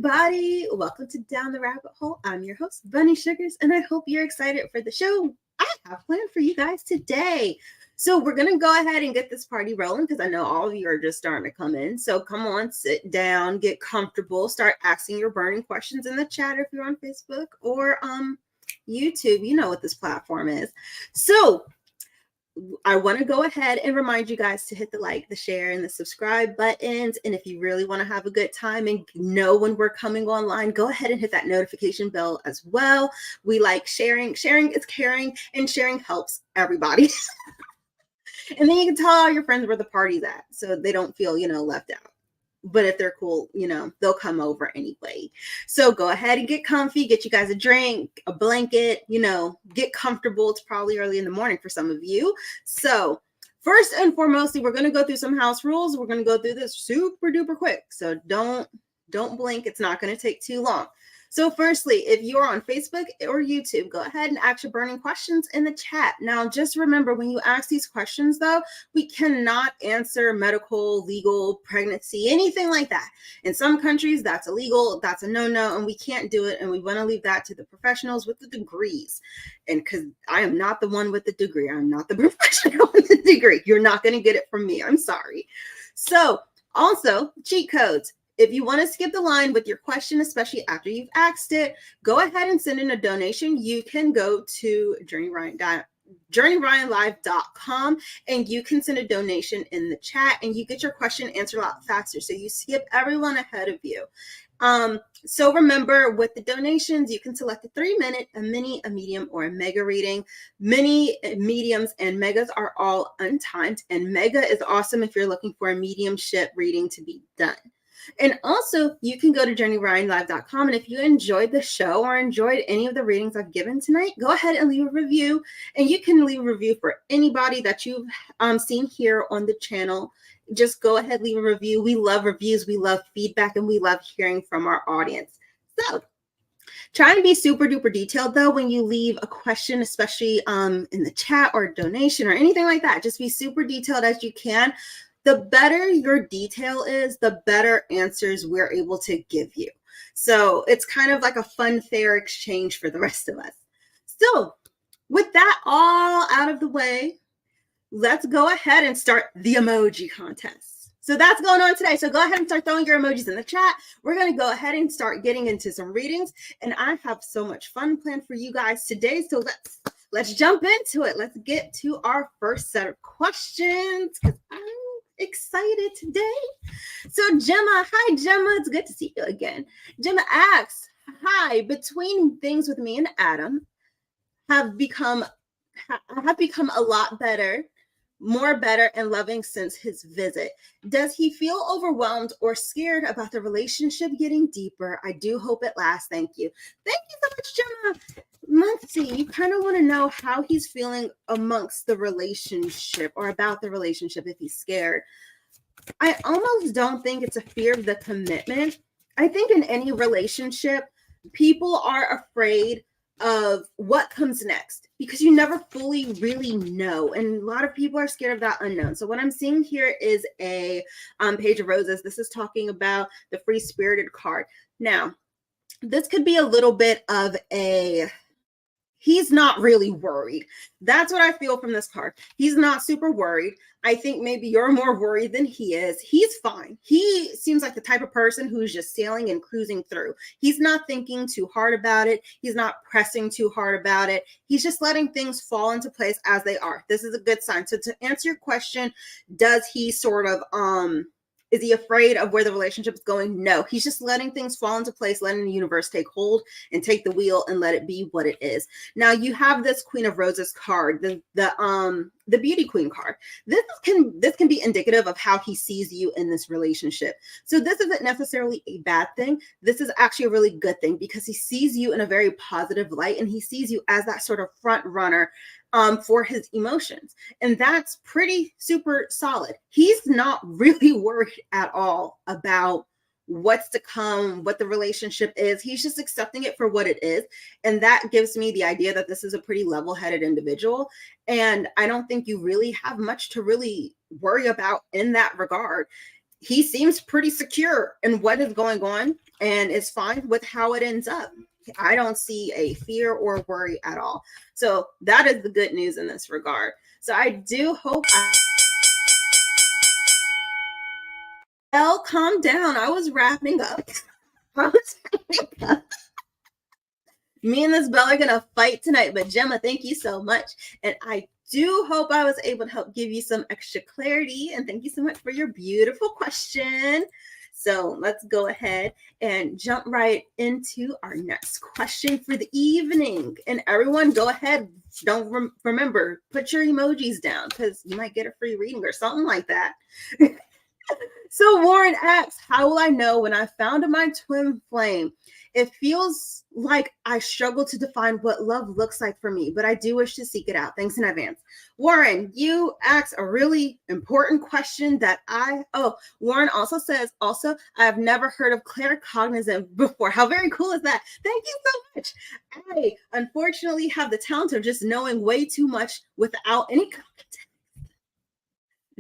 everybody. Welcome to Down the Rabbit Hole. I'm your host, Bunny Sugars, and I hope you're excited for the show I have planned for you guys today. So we're going to go ahead and get this party rolling because I know all of you are just starting to come in. So come on, sit down, get comfortable, start asking your burning questions in the chat if you're on Facebook or YouTube. You know what this platform is. So I want to go ahead and remind you guys to hit the like, the share, and the subscribe buttons. And if you really want to have a good time and know when we're coming online, go ahead and hit that notification bell as well. We like sharing. Sharing is caring, and sharing helps everybody. And then you can tell all your friends where the party's at so they don't feel, left out. But if they're cool, they'll come over anyway. So go ahead and get comfy, get you guys a drink, a blanket, get comfortable. It's probably early in the morning for some of you. So first and foremost, we're going to go through some house rules. We're going to go through this super duper quick. So don't blink. It's not going to take too long. So firstly, if you're on Facebook or YouTube, go ahead and ask your burning questions in the chat. Now, just remember when you ask these questions, though, we cannot answer medical, legal, pregnancy, anything like that. In some countries, that's illegal. That's a no-no, and we can't do it. And we want to leave that to the professionals with the degrees. And because I am not the one with the degree. I'm not the professional with the degree. You're not going to get it from me. I'm sorry. So also, cheat codes. If you want to skip the line with your question, especially after you've asked it, go ahead and send in a donation. You can go to journeyryanlive.com and you can send a donation in the chat and you get your question answered a lot faster. So you skip everyone ahead of you. So remember, with the donations, you can select a 3-minute, a mini, a medium, or a mega reading. Mini, mediums, and megas are all untimed, and mega is awesome if you're looking for a mediumship reading to be done. And also, you can go to journeyryanlive.com, and if you enjoyed the show or enjoyed any of the readings I've given tonight, go ahead and leave a review. And you can leave a review for anybody that you've seen here on the channel. Just go ahead, leave a review. We love reviews, we love feedback, and we love hearing from our audience. So try and be super duper detailed, though, when you leave a question, especially in the chat or donation or anything like that. Just be super detailed as you can. The better your detail is, the better answers we're able to give you. So it's kind of like a fun, fair exchange for the rest of us. So with that all out of the way, let's go ahead and start the emoji contest. So that's going on today. So go ahead and start throwing your emojis in the chat. We're going to go ahead and start getting into some readings. And I have so much fun planned for you guys today. So let's jump into it. Let's get to our first set of questions because I'm excited today. So Gemma, hi Gemma, it's good to see you again. Gemma asks, hi, between things with me and Adam have become a lot better, more better and loving since his visit. Does he feel overwhelmed or scared about the relationship getting deeper? I do hope it lasts. Thank you. Thank you so much, Gemma. Let's see, you kind of want to know how he's feeling amongst the relationship or about the relationship if he's scared. I almost don't think it's a fear of the commitment. I think in any relationship, people are afraid of what comes next because you never fully really know. And a lot of people are scared of that unknown. So what I'm seeing here is a page of roses. This is talking about the free-spirited card. Now, this could be a little bit of he's not really worried. That's what I feel from this card. He's not super worried. I think maybe you're more worried than he is. He's fine. He seems like the type of person who's just sailing and cruising through. He's not thinking too hard about it. He's not pressing too hard about it. He's just letting things fall into place as they are. This is a good sign. So to answer your question, does he sort of, is he afraid of where the relationship is going? No, he's just letting things fall into place, letting the universe take hold and take the wheel and let it be what it is. Now you have this Queen of Roses card, the Beauty Queen card. This can be indicative of how he sees you in this relationship. So this isn't necessarily a bad thing. This is actually a really good thing because he sees you in a very positive light and he sees you as that sort of front runner for his emotions. And that's pretty super solid. He's not really worried at all about what's to come, what the relationship is. He's just accepting it for what it is. And that gives me the idea that this is a pretty level-headed individual. And I don't think you really have much to really worry about in that regard. He seems pretty secure in what is going on. and is fine with how it ends up. I don't see a fear or worry at all. So that is the good news in this regard. So I do hope calm down. I was wrapping up. Me and this Belle are gonna fight tonight, but Gemma, thank you so much. And I do hope I was able to help give you some extra clarity. And thank you so much for your beautiful question. So let's go ahead and jump right into our next question for the evening. And everyone, go ahead. Don't remember, put your emojis down because you might get a free reading or something like that. So Warren asks, how will I know when I found my twin flame? It feels like I struggle to define what love looks like for me, but I do wish to seek it out. Thanks in advance. Warren, you asked a really important question that Warren also says, I have never heard of claircognizant before. How very cool is that? Thank you so much. I unfortunately have the talent of just knowing way too much without any context.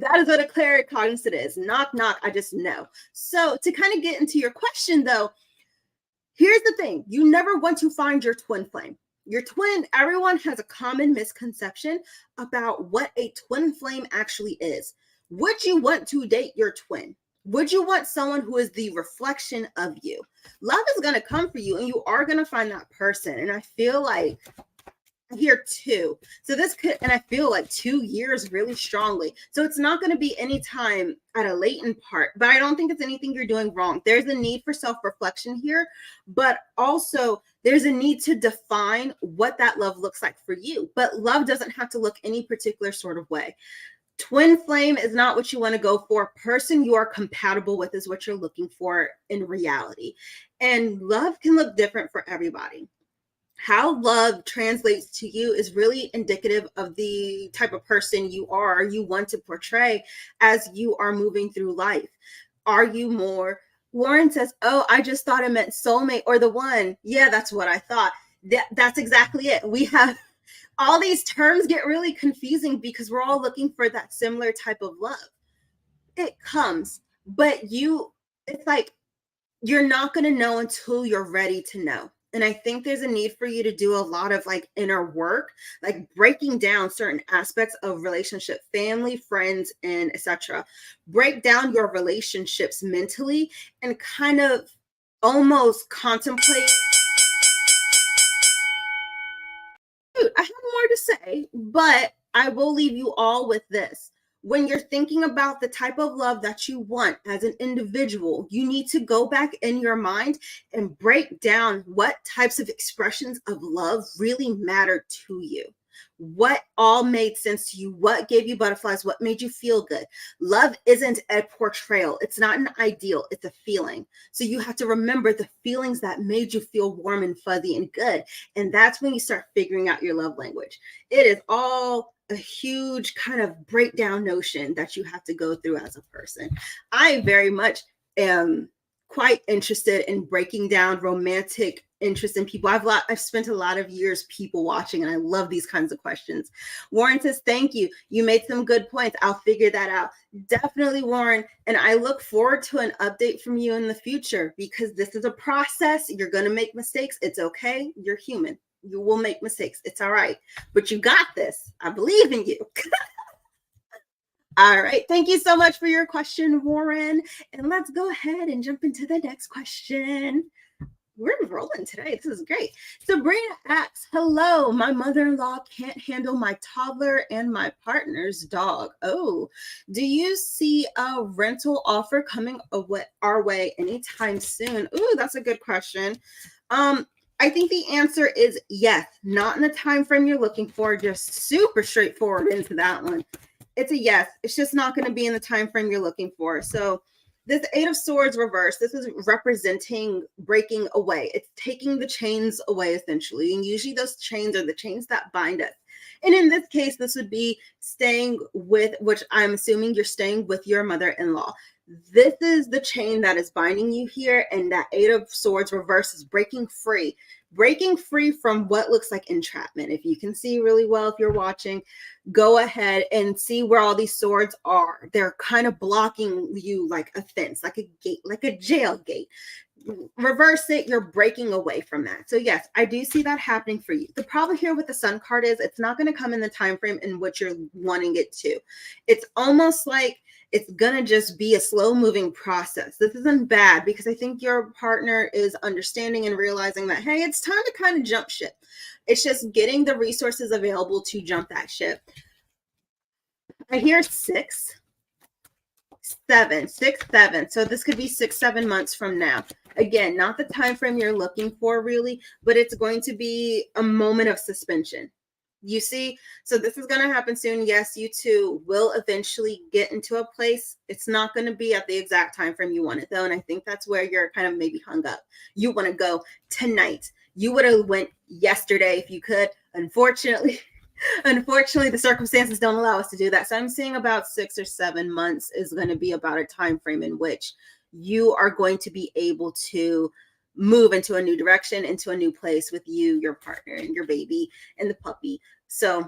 That is what a claircognizant is. Knock, knock, I just know. So to kind of get into your question though, here's the thing. You never want to find your twin flame. Your twin, everyone has a common misconception about what a twin flame actually is. Would you want to date your twin? Would you want someone who is the reflection of you? Love is going to come for you and you are going to find that person. And I feel like here too. So this could, and I feel like 2 years really strongly. So it's not going to be any time at a latent part, but I don't think it's anything you're doing wrong. There's a need for self-reflection here, but also there's a need to define what that love looks like for you. But love doesn't have to look any particular sort of way. Twin flame is not what you want to go for. Person you are compatible with is what you're looking for in reality. And love can look different for everybody. How love translates to you is really indicative of the type of person you are, you want to portray as you are moving through life. Are you more, Lauren says, oh, I just thought it meant soulmate or the one. Yeah, that's what I thought. That's exactly it. We have all these terms get really confusing because we're all looking for that similar type of love. It comes, but it's like, you're not going to know until you're ready to know. And I think there's a need for you to do a lot of like inner work, like breaking down certain aspects of relationship, family, friends, and etc. Break down your relationships mentally and kind of almost contemplate. Dude, I have more to say, but I will leave you all with this. When you're thinking about the type of love that you want as an individual, you need to go back in your mind and break down what types of expressions of love really matter to you. What all made sense to you? What gave you butterflies? What made you feel good? Love isn't a portrayal. It's not an ideal. It's a feeling. So you have to remember the feelings that made you feel warm and fuzzy and good. And that's when you start figuring out your love language. It is all a huge kind of breakdown notion that you have to go through as a person. I very much am quite interested in breaking down romantic interest in people. I've spent a lot of years people watching, and I love these kinds of questions. Warren says, thank you. You made some good points. I'll figure that out. Definitely, Warren. And I look forward to an update from you in the future because this is a process. You're going to make mistakes. It's okay. You're human. You will make mistakes. It's all right. But you got this. I believe in you. All right. Thank you so much for your question, Warren. And let's go ahead and jump into the next question. We're rolling today. This is great. Sabrina asks, hello, my mother-in-law can't handle my toddler and my partner's dog. Oh, do you see a rental offer coming our way anytime soon? Ooh, that's a good question. I think the answer is yes, not in the time frame you're looking for, just super straightforward into that one. It's a yes. It's just not going to be in the time frame you're looking for. So this Eight of Swords reverse, this is representing breaking away. It's taking the chains away, essentially. And usually those chains are the chains that bind us. And in this case, this would be staying with, which I'm assuming you're staying with your mother-in-law. This is the chain that is binding you here. And that Eight of Swords reverse is breaking free from what looks like entrapment. If you can see really well, if you're watching, go ahead and see where all these swords are. They're kind of blocking you like a fence, like a gate, like a jail gate. reverse it, you're breaking away from that. So yes, I do see that happening for you. The problem here with the Sun card is it's not going to come in the time frame in which you're wanting it to. It's almost like it's going to just be a slow moving process. This isn't bad because I think your partner is understanding and realizing that, hey, it's time to kind of jump ship. It's just getting the resources available to jump that ship. I hear 6, 7, 6, 7. So this could be 6, 7 months from now. Again, not the time frame you're looking for really, but it's going to be a moment of suspension. You see? So this is going to happen soon. Yes, you two will eventually get into a place. It's not going to be at the exact time frame you want it though. And I think that's where you're kind of maybe hung up. You want to go tonight. You would have went yesterday if you could. Unfortunately, the circumstances don't allow us to do that. So I'm seeing about 6 or 7 months is going to be about a time frame in which you are going to be able to move into a new direction, into a new place with you, your partner, and your baby and the puppy. So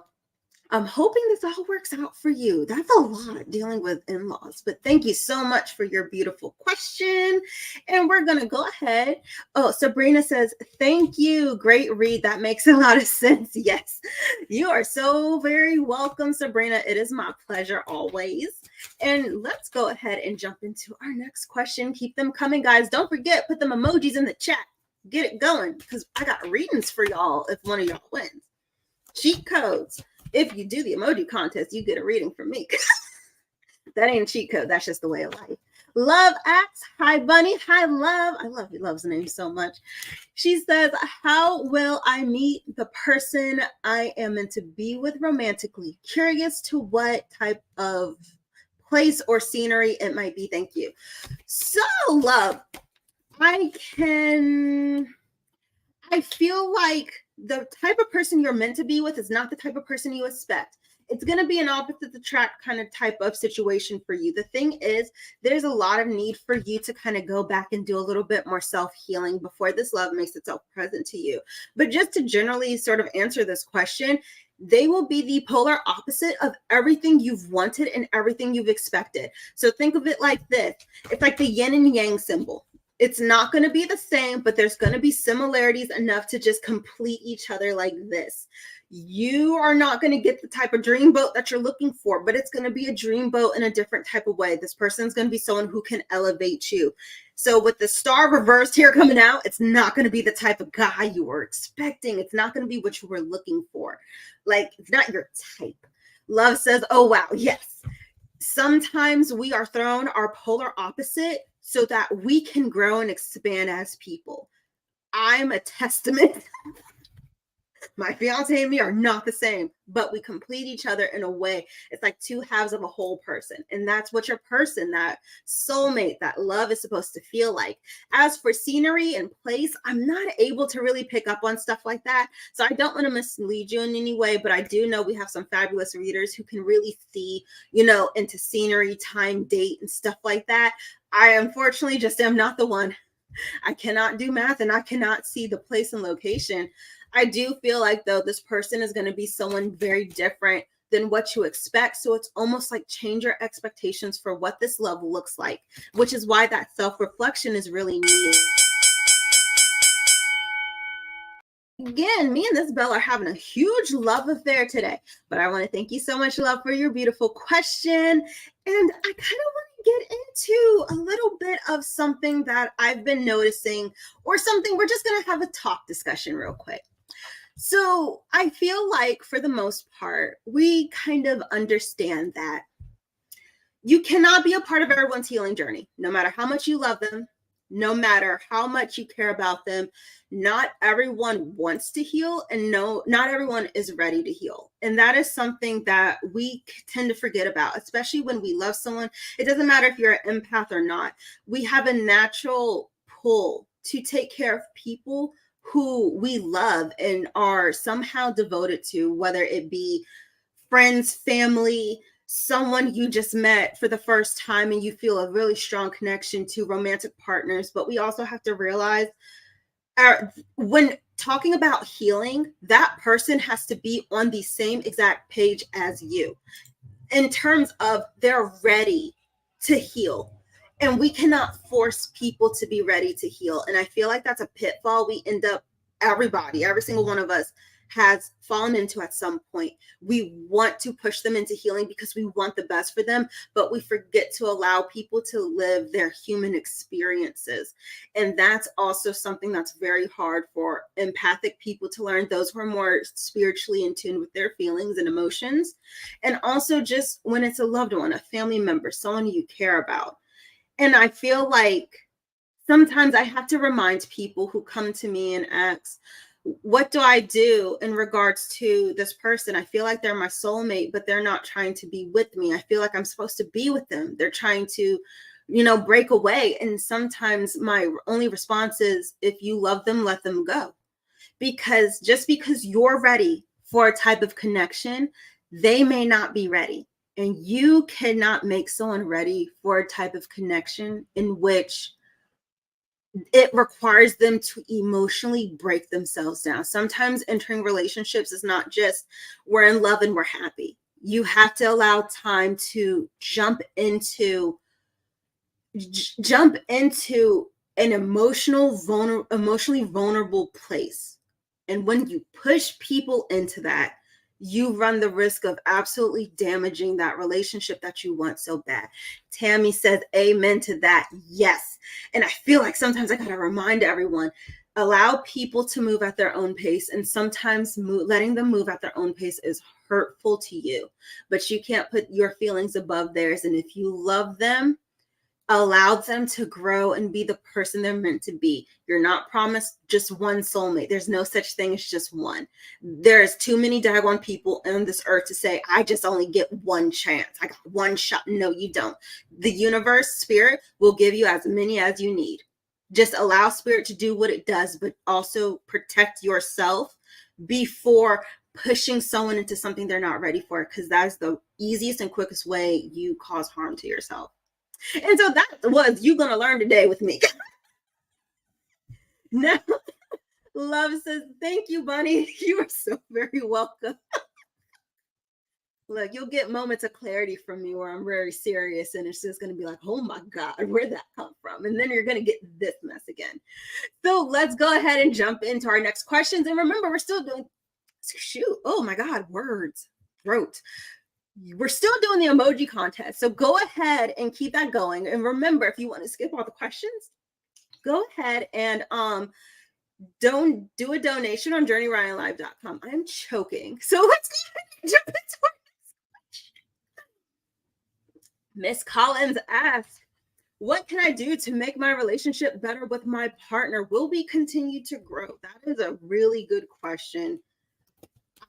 I'm hoping this all works out for you. That's a lot dealing with in-laws, but thank you so much for your beautiful question. And we're going to go ahead. Oh, Sabrina says, thank you. Great read. That makes a lot of sense. Yes, you are so very welcome, Sabrina. It is my pleasure always. And let's go ahead and jump into our next question. Keep them coming, guys. Don't forget, put them emojis in the chat. Get it going because I got readings for y'all if one of y'all wins. Cheat codes. If you do the emoji contest, you get a reading from me. That ain't a cheat code. That's just the way of life. Love asks, hi, Bunny. Hi, Love. I love Love's name so much. She says, how will I meet the person I am meant to be with romantically? Curious to what type of place or scenery it might be. Thank you. So, Love, I feel like the type of person you're meant to be with is not the type of person you expect. It's going to be an opposite attract kind of type of situation for you. The thing is, there's a lot of need for you to kind of go back and do a little bit more self-healing before this love makes itself present to you. But just to generally sort of answer this question, they will be the polar opposite of everything you've wanted and everything you've expected. So think of it like this. It's like the yin and yang symbol. It's not going to be the same, but there's going to be similarities enough to just complete each other like this. You are not going to get the type of dream boat that you're looking for, but it's going to be a dream boat in a different type of way. This person is going to be someone who can elevate you. So with the star reversed here coming out, it's not going to be the type of guy you were expecting. It's not going to be what you were looking for. Like, it's not your type. Love says, oh, wow, yes. Sometimes we are thrown our polar opposite so that we can grow and expand as people. I'm a testament. My fiance and me are not the same, but we complete each other in a way. It's like two halves of a whole person. And that's what your person, that soulmate, that love is supposed to feel like. As for scenery and place, I'm not able to really pick up on stuff like that. So I don't want to mislead you in any way, but I do know we have some fabulous readers who can really see, into scenery, time, date, and stuff like that. I unfortunately just am not the one. I cannot do math and I cannot see the place and location. I do feel like, though, this person is going to be someone very different than what you expect. So it's almost like change your expectations for what this love looks like, which is why that self-reflection is really needed. Again, me and this Belle are having a huge love affair today, but I want to thank you so much, Love, for your beautiful question. And I kind of want to get into a little bit of something that I've been noticing, or something we're just going to have a talk discussion real quick. So I feel like for the most part, we kind of understand that you cannot be a part of everyone's healing journey, no matter how much you love them, no matter how much you care about them. Not everyone wants to heal, and no, not everyone is ready to heal. And that is something that we tend to forget about, especially when we love someone. It doesn't matter if you're an empath or not. We have a natural pull to take care of people who we love and are somehow devoted to, whether it be friends, family, someone you just met for the first time and you feel a really strong connection to, romantic partners. But we also have to realize when talking about healing, that person has to be on the same exact page as you in terms of they're ready to heal. And we cannot force people to be ready to heal. And I feel like that's a pitfall we end up, everybody, every single one of us has fallen into at some point. We want to push them into healing because we want the best for them, but we forget to allow people to live their human experiences. And that's also something that's very hard for empathic people to learn, those who are more spiritually in tune with their feelings and emotions. And also just when it's a loved one, a family member, someone you care about. And I feel like sometimes I have to remind people who come to me and ask, what do I do in regards to this person? I feel like they're my soulmate, but they're not trying to be with me. I feel like I'm supposed to be with them. They're trying to, break away. And sometimes my only response is, if you love them, let them go. Because just because you're ready for a type of connection, they may not be ready. And you cannot make someone ready for a type of connection in which it requires them to emotionally break themselves down. Sometimes entering relationships is not just we're in love and we're happy. You have to allow time to jump into an emotionally vulnerable place. And when you push people into that, you run the risk of absolutely damaging that relationship that you want so bad. Tammy says amen to that. Yes. And I feel like sometimes I got to remind everyone, allow people to move at their own pace. And sometimes letting them move at their own pace is hurtful to you, but you can't put your feelings above theirs. And if you love them, allow them to grow and be the person they're meant to be. You're not promised just one soulmate. There's no such thing as just one. There's too many daggone people on this earth to say, I just only get one chance. I got one shot. No, you don't. The universe, spirit, will give you as many as you need. Just allow spirit to do what it does, but also protect yourself before pushing someone into something they're not ready for, because that's the easiest and quickest way you cause harm to yourself. And so that was you gonna learn today with me. Now, Love says, thank you, Bunny. You are so very welcome. Look, you'll get moments of clarity from me where I'm very serious and it's just going to be like, oh my God, where'd that come from? And then you're going to get this mess again. So let's go ahead and jump into our next questions. And remember, we're still doing, oh my God, words, throat. We're still doing the emoji contest. So go ahead and keep that going. And remember, if you want to skip all the questions, go ahead and don't do a donation on journeyryanlive.com. I'm choking. So let's go ahead and jump into our next question. Miss Collins asks, what can I do to make my relationship better with my partner? Will we continue to grow? That is a really good question.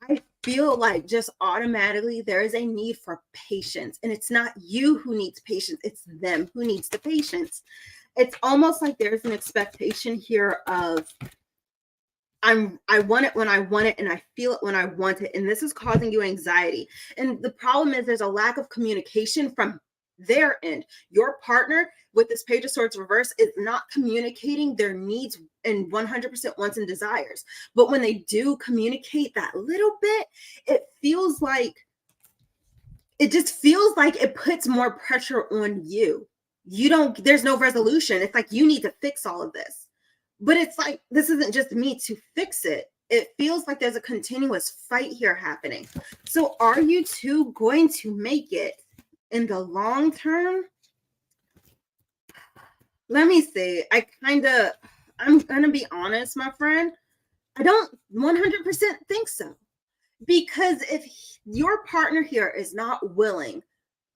I feel like just automatically there is a need for patience. And it's not you who needs patience, it's them who needs the patience. It's almost like there's an expectation here of I want it when I want it and I feel it when I want it. And this is causing you anxiety. And the problem is there's a lack of communication from their end. Your partner with this Page of Swords reverse is not communicating their needs and 100% wants and desires. But when they do communicate that little bit, it just feels like it puts more pressure on you. There's no resolution. It's like you need to fix all of this. But it's like, this isn't just me to fix it. It feels like there's a continuous fight here happening. So are you two going to make it in the long term? Let me see. I'm going to be honest, my friend. I don't 100% think so. Because if your partner here is not willing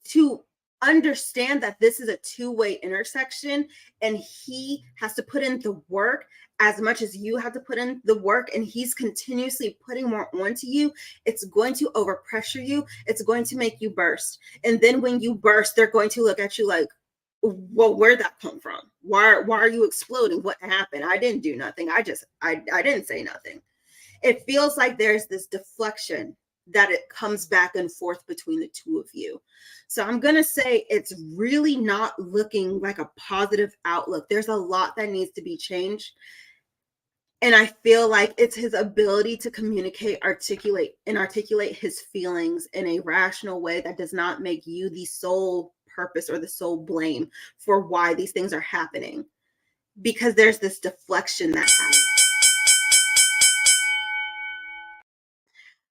to understand that this is a two-way intersection and he has to put in the work as much as you have to put in the work, and he's continuously putting more onto you, it's going to overpressure you. It's going to make you burst. And then when you burst, they're going to look at you like, well, where'd that come from? Why are you exploding? What happened? I didn't do nothing. I didn't say nothing. It feels like there's this deflection that it comes back and forth between the two of you. So I'm going to say it's really not looking like a positive outlook. There's a lot that needs to be changed. And I feel like it's his ability to communicate, articulate his feelings in a rational way that does not make you the sole purpose or the sole blame for why these things are happening, because there's this deflection that happens.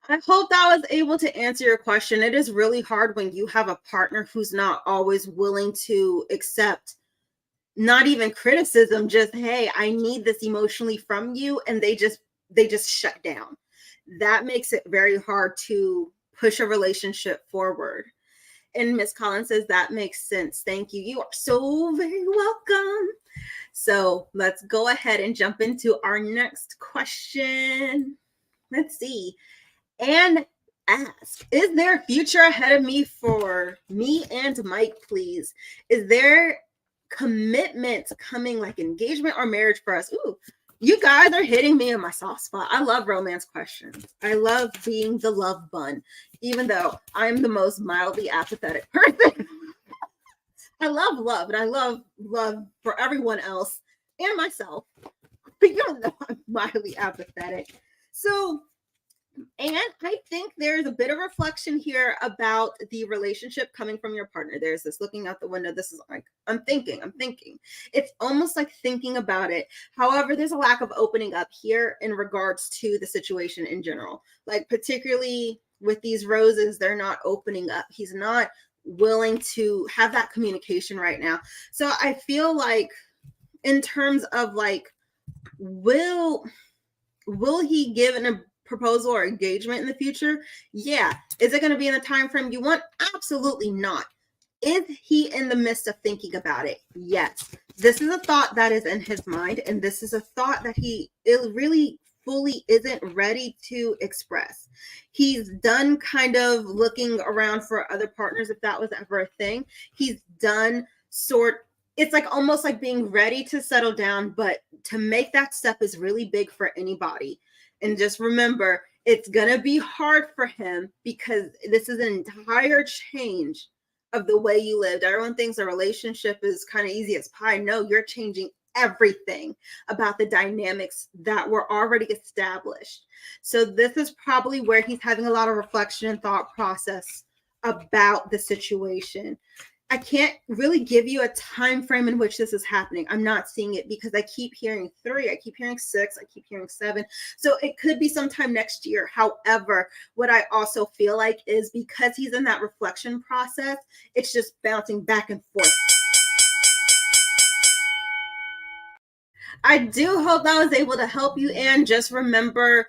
I hope that was able to answer your question. It is really hard when you have a partner who's not always willing to accept not even criticism, just, hey, I need this emotionally from you, and they just shut down. That makes it very hard to push a relationship forward. And Miss Collins says that makes sense. Thank you. You are so very welcome. So let's go ahead and jump into our next question. Let's see. And ask, is there a future ahead of me for me and Mike, please? Is there commitment coming, like engagement or marriage for us? Ooh, you guys are hitting me in my soft spot. I love romance questions. I love being the love bun, even though I'm the most mildly apathetic person. I love love, and I love love for everyone else and myself, even though I'm mildly apathetic. So, and I think there's a bit of reflection here about the relationship coming from your partner. There's this looking out the window. This is like, I'm thinking. It's almost like thinking about it. However, there's a lack of opening up here in regards to the situation in general. Like, particularly with these roses, they're not opening up. He's not willing to have that communication right now. So I feel like in terms of like, will he give a proposal or engagement in the future? Yeah. Is it going to be in the time frame you want? Absolutely not. Is he in the midst of thinking about it? Yes. This is a thought that is in his mind, and this is a thought that he really fully isn't ready to express. He's done kind of looking around for other partners, if that was ever a thing. He's done it's like almost like being ready to settle down, but to make that step is really big for anybody. And just remember, it's going to be hard for him because this is an entire change of the way you lived. Everyone thinks a relationship is kind of easy as pie. No, you're changing everything about the dynamics that were already established. So this is probably where he's having a lot of reflection and thought process about the situation. I can't really give you a time frame in which this is happening. I'm not seeing it because I keep hearing 3, I keep hearing 6, I keep hearing 7. So it could be sometime next year. However, what I also feel like is because he's in that reflection process, it's just bouncing back and forth. I do hope that was able to help you. And just remember,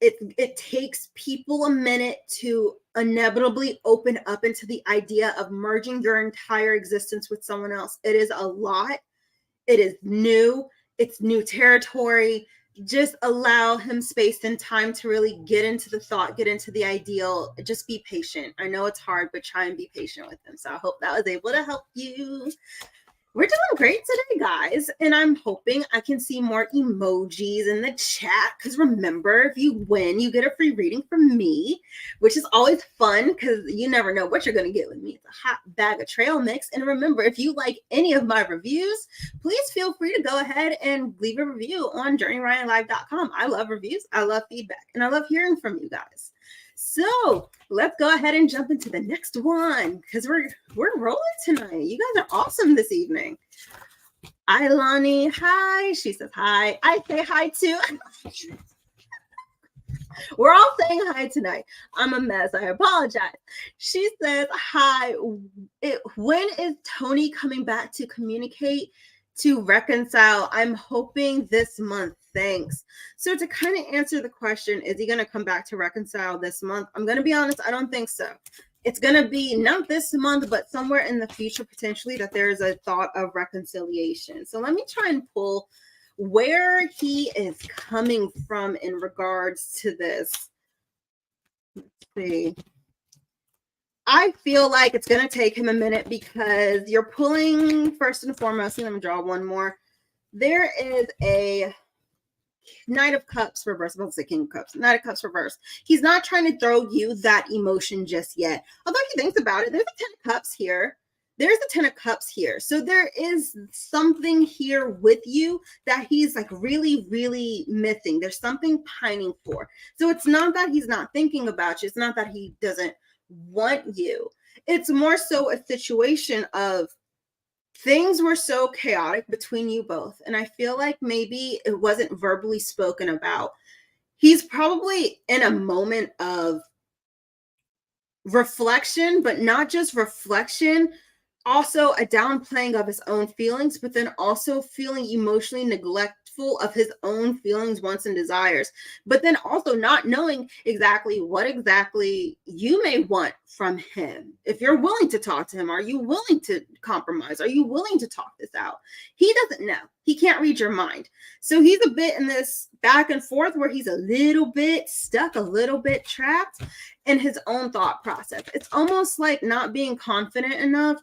it takes people a minute to inevitably open up into the idea of merging your entire existence with someone else. It is a lot. It is new. It's new territory. Just allow him space and time to really get into the thought, get into the ideal. Just be patient. I know it's hard, but try and be patient with him. So I hope that was able to help you. We're doing great today, guys, and I'm hoping I can see more emojis in the chat, because remember, if you win, you get a free reading from me, which is always fun because you never know what you're going to get with me. It's a hot bag of trail mix. And remember, if you like any of my reviews, please feel free to go ahead and leave a review on journeyryanlive.com. I love reviews, I love feedback, and I love hearing from you guys. So let's go ahead and jump into the next one, because we're rolling tonight. You guys are awesome this evening. Ilani, hi. She says hi. I say hi too. We're all saying hi tonight. I'm a mess. I apologize. She says hi. When is Tony coming back to communicate, to reconcile? I'm hoping this month. Thanks. So to kind of answer the question, is he going to come back to reconcile this month? I'm going to be honest, I don't think so. It's going to be not this month, but somewhere in the future, potentially, that there's a thought of reconciliation. So let me try and pull where he is coming from in regards to this. Let's see. I feel like it's going to take him a minute, because you're pulling, first and foremost, let me draw one more. There is a Knight of Cups reverse. I'm about to say King of Cups. Knight of Cups reverse. He's not trying to throw you that emotion just yet. Although he thinks about it, there's a 10 of Cups here. There's a 10 of Cups here. So there is something here with you that he's like really, really missing. There's something pining for. So it's not that he's not thinking about you. It's not that he doesn't want you. It's more so a situation of things were so chaotic between you both. And I feel like maybe it wasn't verbally spoken about. He's probably in a moment of reflection, but not just reflection, also a downplaying of his own feelings, but then also feeling emotionally neglectful of his own feelings, wants, and desires. But then also not knowing exactly what exactly you may want from him. If you're willing to talk to him, are you willing to compromise? Are you willing to talk this out? He doesn't know. He can't read your mind. So he's a bit in this back and forth where he's a little bit stuck, a little bit trapped in his own thought process. It's almost like not being confident enough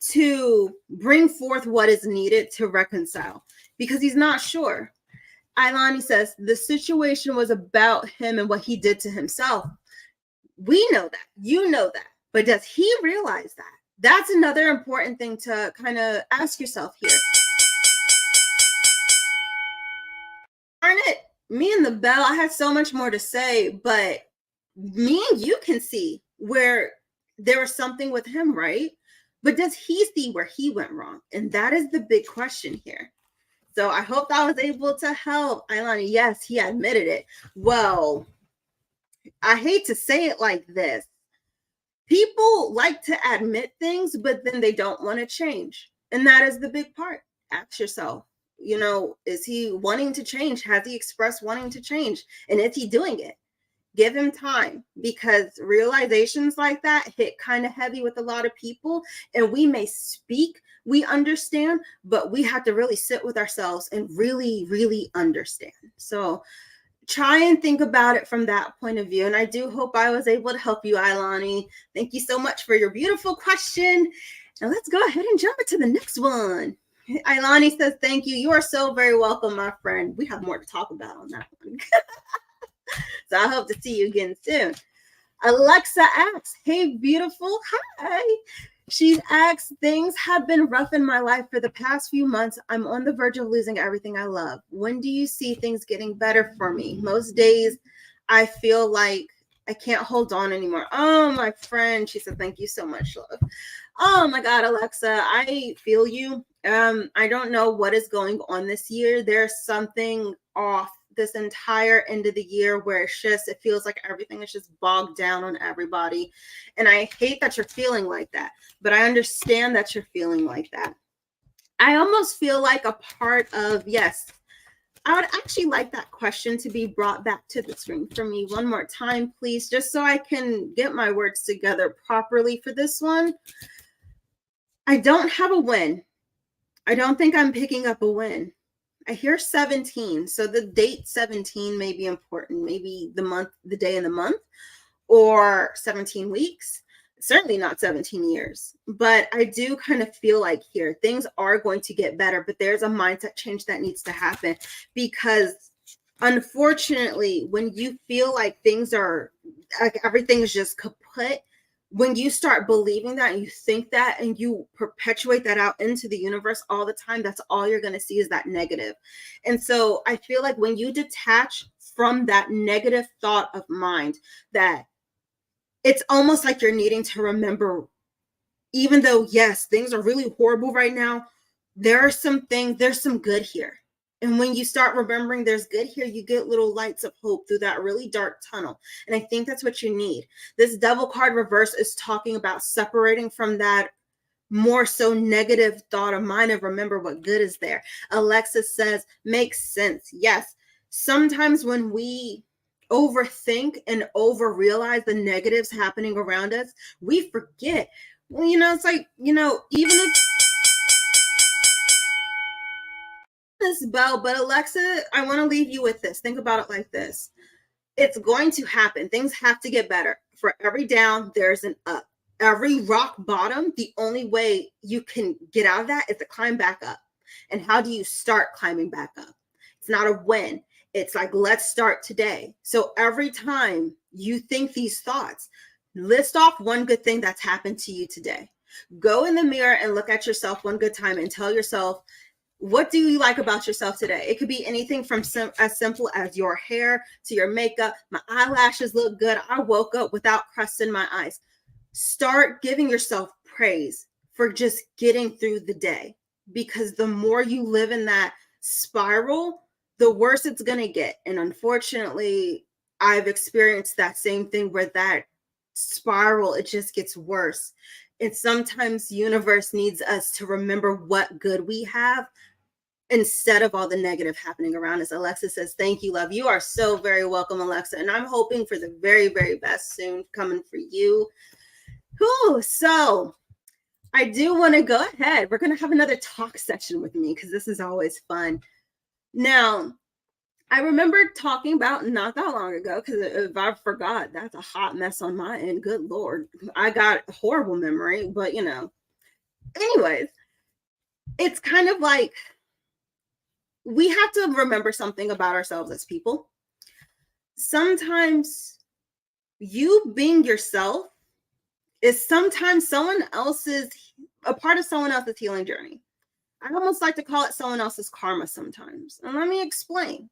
to bring forth what is needed to reconcile because he's not sure. Ailani says the situation was about him and what he did to himself. We know that. You know that. But does he realize that? That's another important thing to kind of ask yourself here. Darn it. Me and the bell, I had so much more to say, but me and you can see where there was something with him, right? But does he see where he went wrong? And that is the big question here. So I hope I was able to help. Ailani, yes, he admitted it. Well, I hate to say it like this. People like to admit things, but then they don't want to change. And that is the big part. Ask yourself, is he wanting to change? Has he expressed wanting to change? And is he doing it? Give him time, because realizations like that hit kind of heavy with a lot of people, and we may speak, we understand, but we have to really sit with ourselves and really, really understand. So try and think about it from that point of view. And I do hope I was able to help you, Ailani. Thank you so much for your beautiful question. And let's go ahead and jump into the next one. Ailani says, thank you. You are so very welcome, my friend. We have more to talk about on that one. So I hope to see you again soon. Alexa asks, hey, beautiful. Hi. She asks, things have been rough in my life for the past few months. I'm on the verge of losing everything I love. When do you see things getting better for me? Most days I feel like I can't hold on anymore. Oh, my friend. She said, thank you so much, love. Oh my God, Alexa, I feel you. I don't know what is going on this year. There's something off this entire end of the year where it feels like everything is just bogged down on everybody. And I hate that you're feeling like that, but I understand that you're feeling like that. I almost feel like a part of, yes, I would actually like that question to be brought back to the screen for me one more time, please, just so I can get my words together properly for this one. I don't have a win. I don't think I'm picking up a win. I hear 17. So the date 17 may be important. Maybe the month, the day in the month, or 17 weeks. Certainly not 17 years. But I do kind of feel like here things are going to get better, but there's a mindset change that needs to happen, because unfortunately, when you feel like things are like everything is just kaput, when you start believing that and you think that and you perpetuate that out into the universe all the time, that's all you're going to see is that negative. And so I feel like when you detach from that negative thought of mind, that it's almost like you're needing to remember, even though, yes, things are really horrible right now, there's some good here. And when you start remembering there's good here, you get little lights of hope through that really dark tunnel. And I think that's what you need. This devil card reverse is talking about separating from that more so negative thought of mine, and remember what good is there. Alexis says, makes sense. Yes. Sometimes when we overthink and over realize the negatives happening around us, we forget. Well, it's like, even if this bell, but Alexa, I want to leave you with this. Think about it like this. It's going to happen. Things have to get better. For every down, there's an up. Every rock bottom, the only way you can get out of that is to climb back up. And how do you start climbing back up? It's not a win. It's like, let's start today. So every time you think these thoughts, list off one good thing that's happened to you today. Go in the mirror and look at yourself one good time and tell yourself, what do you like about yourself today? It could be anything from as simple as your hair to your makeup. My eyelashes look good. I woke up without crust in my eyes. Start giving yourself praise for just getting through the day, because the more you live in that spiral, the worse it's going to get. And unfortunately, I've experienced that same thing where that spiral, it just gets worse. And sometimes the universe needs us to remember what good we have instead of all the negative happening around us. Alexa says, thank you, love. You are so very welcome, Alexa. And I'm hoping for the very, very best soon coming for you. Whew, so I do want to go ahead. We're going to have another talk session with me because this is always fun. Now, I remember talking about not that long ago, because if I forgot, that's a hot mess on my end. Good Lord. I got a horrible memory, but anyways, it's kind of like we have to remember something about ourselves as people. Sometimes you being yourself is sometimes a part of someone else's healing journey. I almost like to call it someone else's karma sometimes. And let me explain.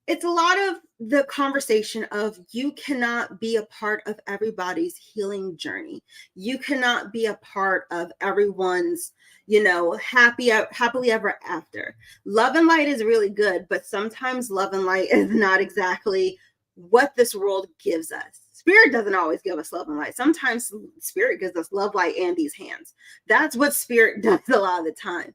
It's a lot of the conversation of you cannot be a part of everybody's healing journey. You cannot be a part of everyone's, happily ever after. Love and light is really good, but sometimes love and light is not exactly what this world gives us. Spirit doesn't always give us love and light. Sometimes spirit gives us love, light, and these hands. That's what spirit does a lot of the time.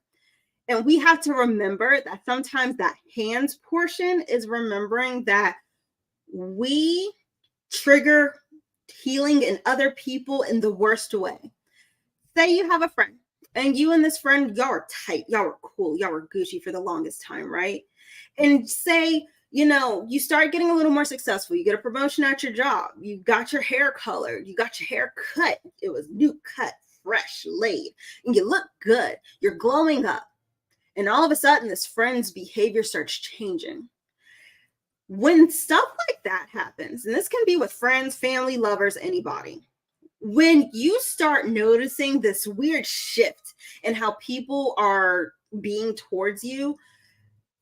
And we have to remember that sometimes that hands portion is remembering that we trigger healing in other people in the worst way. Say you have a friend and you and this friend, y'all are tight, y'all are cool, y'all are Gucci for the longest time, right? And say, you start getting a little more successful. You get a promotion at your job. You got your hair colored. You got your hair cut. It was new cut, fresh, laid, and you look good. You're glowing up. And all of a sudden, this friend's behavior starts changing. When stuff like that happens, and this can be with friends, family, lovers, anybody, when you start noticing this weird shift in how people are being towards you,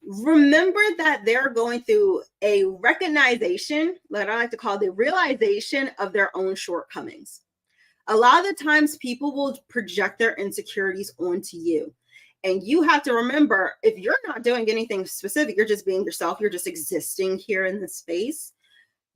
remember that they're going through a recognition, what I like to call the realization of their own shortcomings. A lot of the times, people will project their insecurities onto you. And you have to remember, if you're not doing anything specific, you're just being yourself, you're just existing here in this space,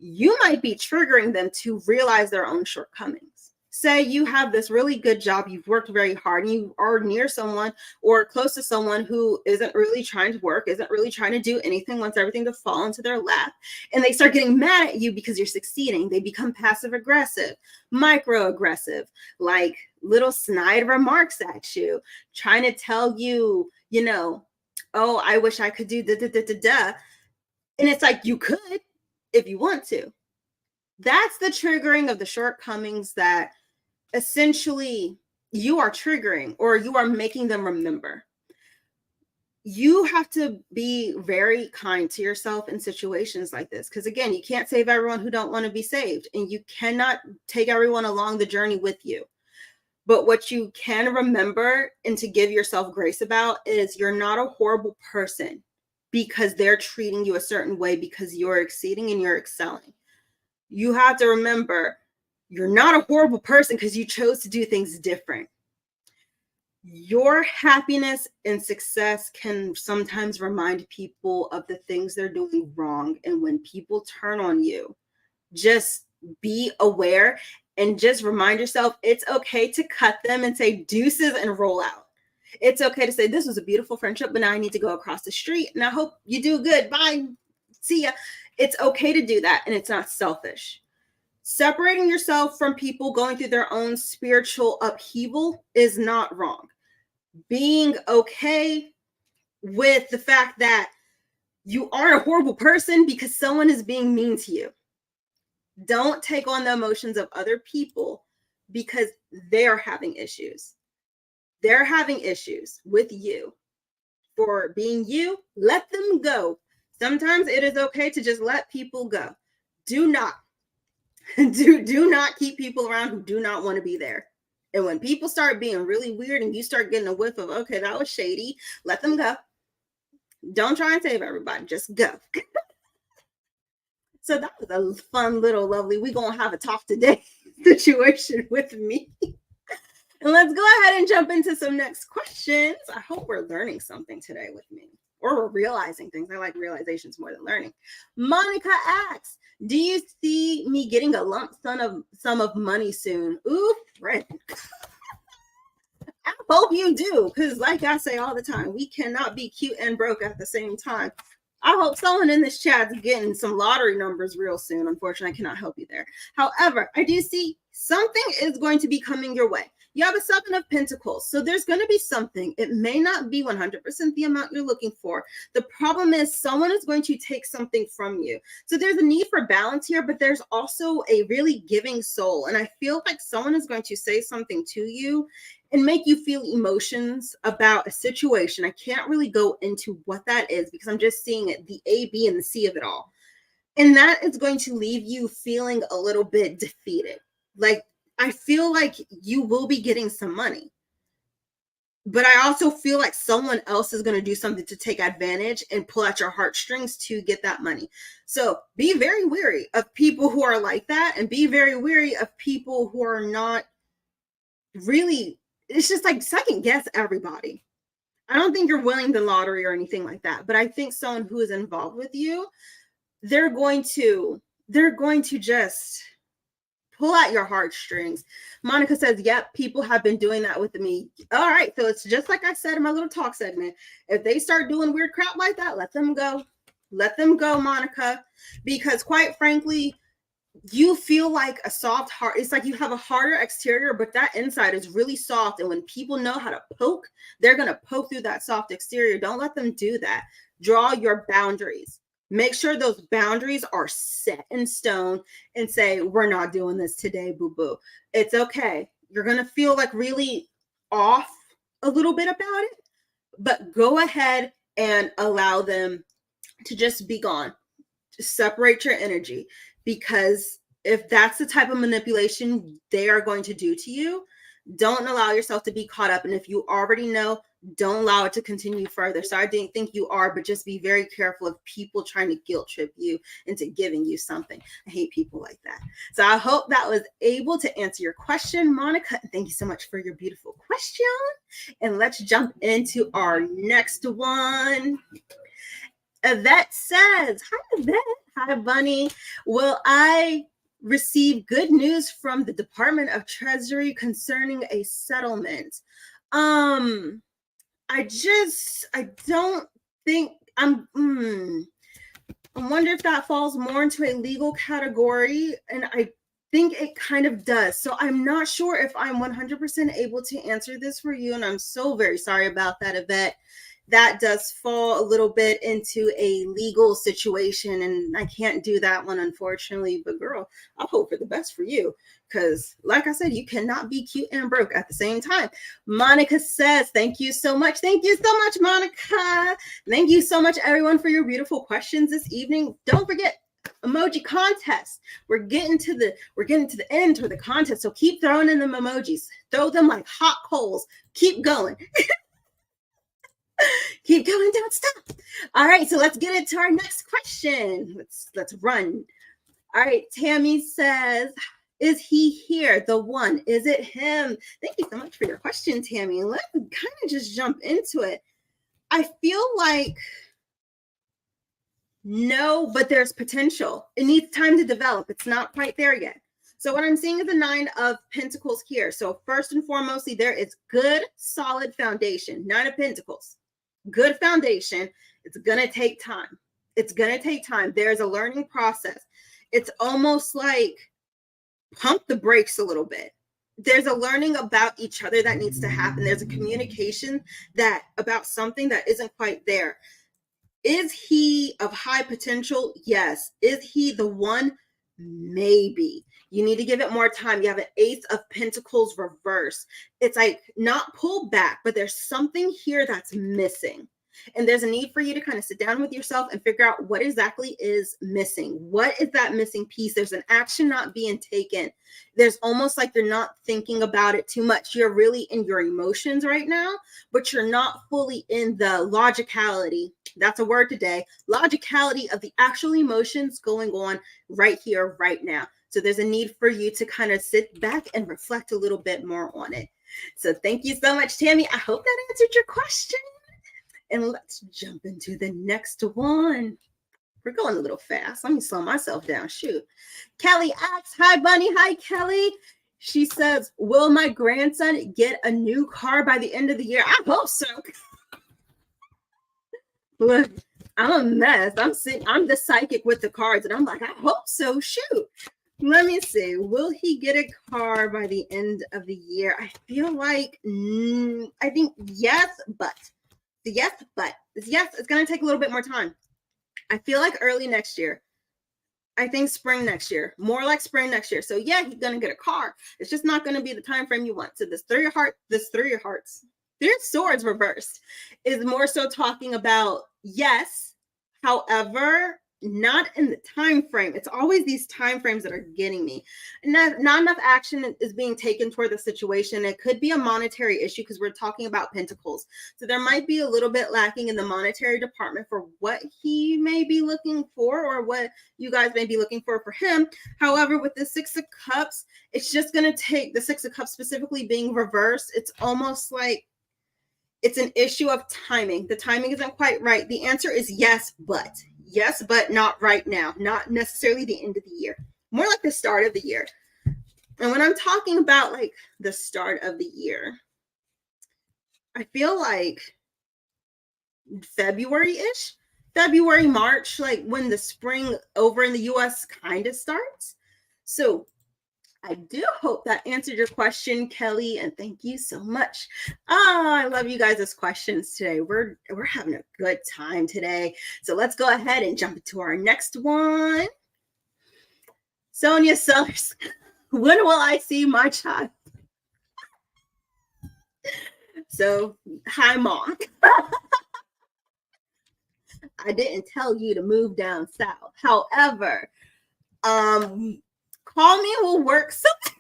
you might be triggering them to realize their own shortcomings. Say you have this really good job, you've worked very hard, and you are near someone or close to someone who isn't really trying to work, isn't really trying to do anything, wants everything to fall into their lap, and they start getting mad at you because you're succeeding. They become passive aggressive, microaggressive, like little snide remarks at you, trying to tell you, oh, I wish I could do da da da da da. And it's like, you could if you want to. That's the triggering of the shortcomings that essentially you are triggering, or you are making them remember. You have to be very kind to yourself in situations like this, because again, you can't save everyone who don't want to be saved, and you cannot take everyone along the journey with you. But what you can remember and to give yourself grace about is you're not a horrible person because they're treating you a certain way, because you're exceeding and you're excelling. You have to remember you're not a horrible person because you chose to do things different. Your happiness and success can sometimes remind people of the things they're doing wrong. And when people turn on you, just be aware and just remind yourself it's okay to cut them and say deuces and roll out. It's okay to say, this was a beautiful friendship, but now I need to go across the street and I hope you do good. Bye. See ya. It's okay to do that, and it's not selfish. Separating yourself from people going through their own spiritual upheaval is not wrong. Being okay with the fact that you aren't a horrible person because someone is being mean to you. Don't take on the emotions of other people because they're having issues. They're having issues with you for being you. Let them go. Sometimes it is okay to just let people go. Do not keep people around who do not want to be there. And when people start being really weird and you start getting a whiff of, okay, that was shady, let them go. Don't try and save everybody. Just go. So that was a fun little lovely. We're going to have a talk today. situation with me. And let's go ahead and jump into some next questions. I hope we're learning something today with me, or we're realizing things. I like realizations more than learning. Monica asks, do you see me getting a lump sum of money soon? Ooh, friend. I hope you do, because like I say all the time, we cannot be cute and broke at the same time. I hope someone in this chat's getting some lottery numbers real soon. Unfortunately, I cannot help you there. However, I do see something is going to be coming your way. You have a 7 of Pentacles, so there's going to be something. It may not be 100% the amount you're looking for. The problem is someone is going to take something from you. So there's a need for balance here, but there's also a really giving soul. And I feel like someone is going to say something to you and make you feel emotions about a situation. I can't really go into what that is because I'm just seeing it, the A, B, and the C of it all. And that is going to leave you feeling a little bit defeated. Like, I feel like you will be getting some money, but I also feel like someone else is going to do something to take advantage and pull at your heartstrings to get that money. So be very wary of people who are like that, and be very wary of people who are not really, it's just like second guess everybody. I don't think you're winning the lottery or anything like that, but I think someone who is involved with you, they're going to just pull out your heartstrings. Monica says, yep, people have been doing that with me. All right, so it's just like I said in my little talk segment. If they start doing weird crap like that, let them go. Let them go, Monica. Because quite frankly, you feel like a soft heart. It's like you have a harder exterior, but that inside is really soft. And when people know how to poke, they're going to poke through that soft exterior. Don't let them do that. Draw your boundaries. Make sure those boundaries are set in stone and say, we're not doing this today, boo-boo. It's okay. You're going to feel like really off a little bit about it, but go ahead and allow them to just be gone. Just separate your energy, because if that's the type of manipulation they are going to do to you, don't allow yourself to be caught up. And if you already know, don't allow it to continue further. So I didn't think you are, but just be very careful of people trying to guilt trip you into giving you something. I hate people like that. So I hope that was able to answer your question, Monica. Thank you so much for your beautiful question. And let's jump into our next one. Yvette says, hi, Yvette. Hi, Bunny. Will I receive good news from the Department of Treasury concerning a settlement? I don't think I wonder if that falls more into a legal category, and I think it kind of does. So I'm not sure if I'm 100% able to answer this for you, and I'm so very sorry about that, Yvette. That does fall a little bit into a legal situation, and I can't do that one, unfortunately. But girl, I hope for the best for you, because like I said, you cannot be cute and broke at the same time. Monica says, thank you so much. Thank you so much, Monica. Thank you so much, everyone, for your beautiful questions this evening. Don't forget, emoji contest. We're getting to the end for the contest. So keep throwing in them emojis. Throw them like hot coals. Keep going. Keep going, don't stop. All right, so let's get into our next question. Let's run. All right, Tammy says, is he here? The one, is it him? Thank you so much for your question, Tammy. Let's kind of just jump into it. I feel like no, but there's potential. It needs time to develop. It's not quite there yet. So what I'm seeing is the 9 of Pentacles here. So first and foremostly, there is good, solid foundation. 9 of Pentacles. Good foundation. It's going to take time. It's going to take time. There's a learning process. It's almost like pump the brakes a little bit. There's a learning about each other that needs to happen. There's a communication that about something that isn't quite there. Is he of high potential? Yes. Is he the one? Maybe. You need to give it more time. You have an Ace of Pentacles reverse. It's like not pulled back, but there's something here that's missing. And there's a need for you to kind of sit down with yourself and figure out what exactly is missing. What is that missing piece? There's an action not being taken. There's almost like you're not thinking about it too much. You're really in your emotions right now, but you're not fully in the logicality. That's a word today. Logicality of the actual emotions going on right here, right now. So there's a need for you to kind of sit back and reflect a little bit more on it. So thank you so much, Tammy. I hope that answered your question. And let's jump into the next one. We're going a little fast. Let me slow myself down. Shoot. Kelly asks, hi, Bunny. Hi, Kelly. She says, will my grandson get a new car by the end of the year? I hope so. Look, I'm a mess. I'm the psychic with the cards, and I'm like, I hope so. Shoot. Let me see. Will he get a car by the end of the year? I feel like, I think yes, but. Yes, it's going to take a little bit more time. I feel like early next year. I think spring next year. More like spring next year. So yeah, he's going to get a car. It's just not going to be the time frame you want. So this three of swords reversed is more so talking about yes, however, not in the time frame. It's always these time frames that are getting me. Not enough action is being taken toward the situation. It could be a monetary issue because we're talking about pentacles. So there might be a little bit lacking in the monetary department for what he may be looking for or what you guys may be looking for him. However, with the Six of Cups, it's just going to take the Six of Cups specifically being reversed. It's almost like it's an issue of timing. The timing isn't quite right. The answer is yes, but. Yes, but not right now. Not necessarily the end of the year. More like the start of the year. And when I'm talking about like the start of the year, I feel like February-ish. February, March, like when the spring over in the US kind of starts. So I do hope that answered your question, Kelly, and thank you so much. I love you guys' questions today. We're having a good time today. So let's go ahead and jump into our next one. Sonia Sellers, when will I see my child? So, hi, Mom. I didn't tell you to move down south. However, call me, we'll work something.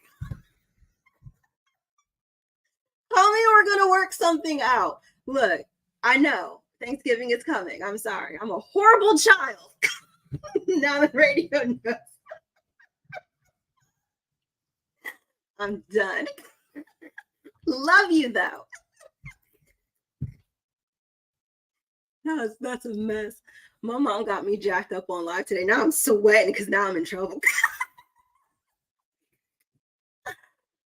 Call me, we're going to work something out. Look, I know Thanksgiving is coming. I'm sorry. I'm a horrible child. Now the radio knows. I'm done. Love you, though. That's a mess. My mom got me jacked up on live today. Now I'm sweating because now I'm in trouble.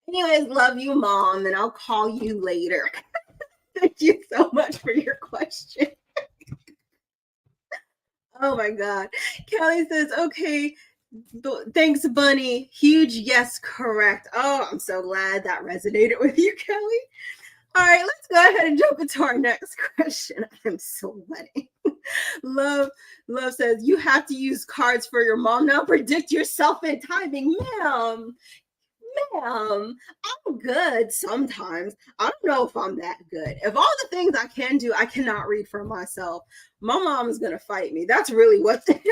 Anyways, love you, Mom, and I'll call you later. Thank you so much for your question. Oh my God. Kelly says, okay, thanks, Bunny. Huge yes, correct. Oh, I'm so glad that resonated with you, Kelly. All right, let's go ahead and jump into our next question. I'm sweating. Love says, you have to use cards for your mom now. Predict yourself in timing, ma'am. I'm good sometimes. I don't know if I'm that good. If all the things I can do, I cannot read for myself. My mom is going to fight me. That's really what they